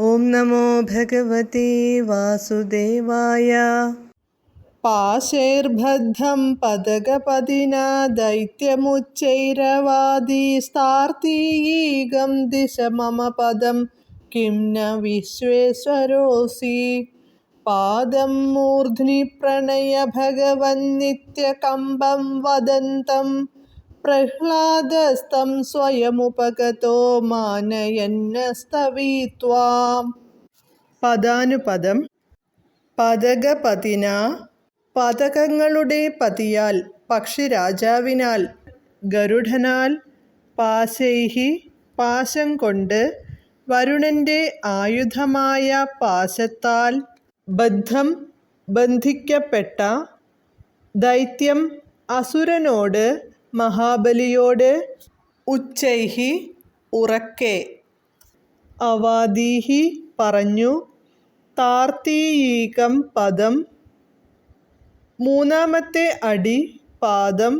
ഓം നമോ ഭഗവതേ വാസുദേവായ. പാശൈർബദ്ധം പദകപതിനാ ദൈത്യമുച്ചൈരവാദീസ്താർത്തീയീകം ദിശ മമ പദം കിം ന വിശ്വേശ്വരോऽസി. പാദം മൂർധ്നി പ്രണയ ഭഗവന്നിത്യകമ്പം വദന്തം പ്രഹ്ലാദസ്തം സ്വയമുപഗതോ മാനയന്നസ്തവീത്വാം. പദാനുപദം. പദകപതിന പദകങ്ങളുടെ പതിയാൽ, പക്ഷിരാജാവിനാൽ, ഗരുഡനാൽ, പാശൈഹി പാശം കൊണ്ട്, വരുണന്റെ ആയുധമായ പാശത്താൽ, ബദ്ധം ബന്ധിക്കപ്പെട്ട, ദൈത്യം അസുരനോട്, മഹാബലിയോട്, ഉച്ചൈഹി ഉറക്കെ, അവാദീഹി പറഞ്ഞു, താർത്തീയീകം പദം മൂന്നാമത്തെ അടി, പാദം,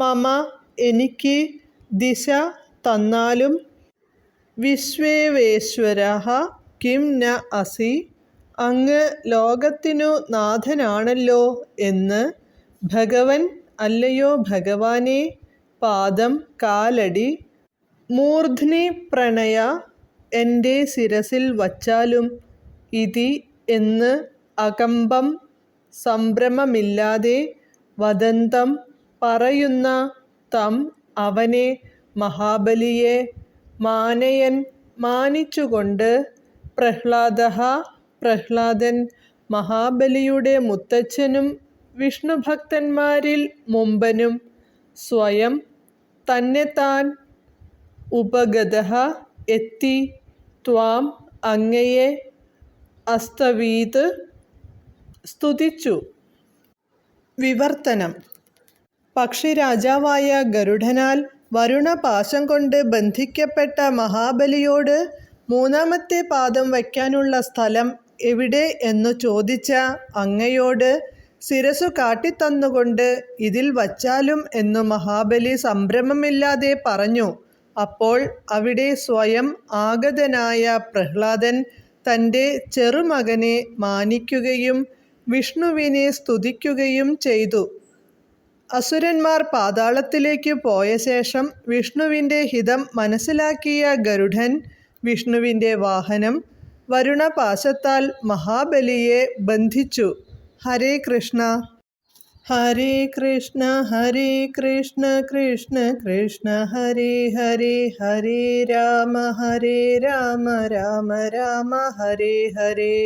മമ എനിക്ക്, ദിശ തന്നാലും, വിശ്വേവേശ്വരഃ കിം ന അസി അങ്ങ് ലോകത്തിനു നാഥനാണല്ലോ എന്ന്, ഭഗവൻ അല്ലയോ ഭഗവാനെ, പാദം കാലടി, മൂർധ്നി പ്രണയ എൻ്റെ ശിരസിൽ വച്ചാലും, ഇതി എന്ന്, അകമ്പം സംഭ്രമമില്ലാതെ, വദന്തം പറയുന്ന, തം അവനെ, മഹാബലിയെ, മാനയൻ മാനിച്ചുകൊണ്ട്, പ്രഹ്ലാദഃ പ്രഹ്ലാദൻ മഹാബലിയുടെ മുത്തച്ഛനും വിഷ്ണുഭക്തന്മാരിൽ മുമ്പനും, സ്വയം തന്നെത്താൻ, ഉപഗതഃ എത്തി, ത്വാം അങ്ങയെ, അസ്തവീത് സ്തുതിച്ചു. വിവർത്തനം. പക്ഷിരാജാവായ ഗരുഡനാൽ വരുണപാശം കൊണ്ട് ബന്ധിക്കപ്പെട്ട മഹാബലിയോട് മൂന്നാമത്തെ പാദം വയ്ക്കാനുള്ള സ്ഥലം എവിടെ എന്നു ചോദിച്ച അങ്ങയോട് ശിരസു കാട്ടിത്തന്നുകൊണ്ട് ഇതിൽ വച്ചാലും എന്നു മഹാബലി സംഭ്രമമില്ലാതെ പറഞ്ഞു. അപ്പോൾ അവിടെ സ്വയം ആഗതനായ പ്രഹ്ലാദൻ തൻ്റെ ചെറുമകനെ മാനിക്കുകയും വിഷ്ണുവിനെ സ്തുതിക്കുകയും ചെയ്തു. അസുരന്മാർ പാതാളത്തിലേക്ക് പോയ ശേഷം വിഷ്ണുവിൻ്റെ ഹിതം മനസ്സിലാക്കിയ ഗരുഡൻ, വിഷ്ണുവിൻ്റെ വാഹനം, വരുണപാശത്താൽ മഹാബലിയെ ബന്ധിച്ചു. ഹരേ കൃഷ്ണ. ഹരേ കൃഷ്ണ ഹരേ കൃഷ്ണ കൃഷ്ണ കൃഷ്ണ ഹരേ ഹരേ, ഹരേ രാമ രാമ രാമ ഹരേ ഹരേ.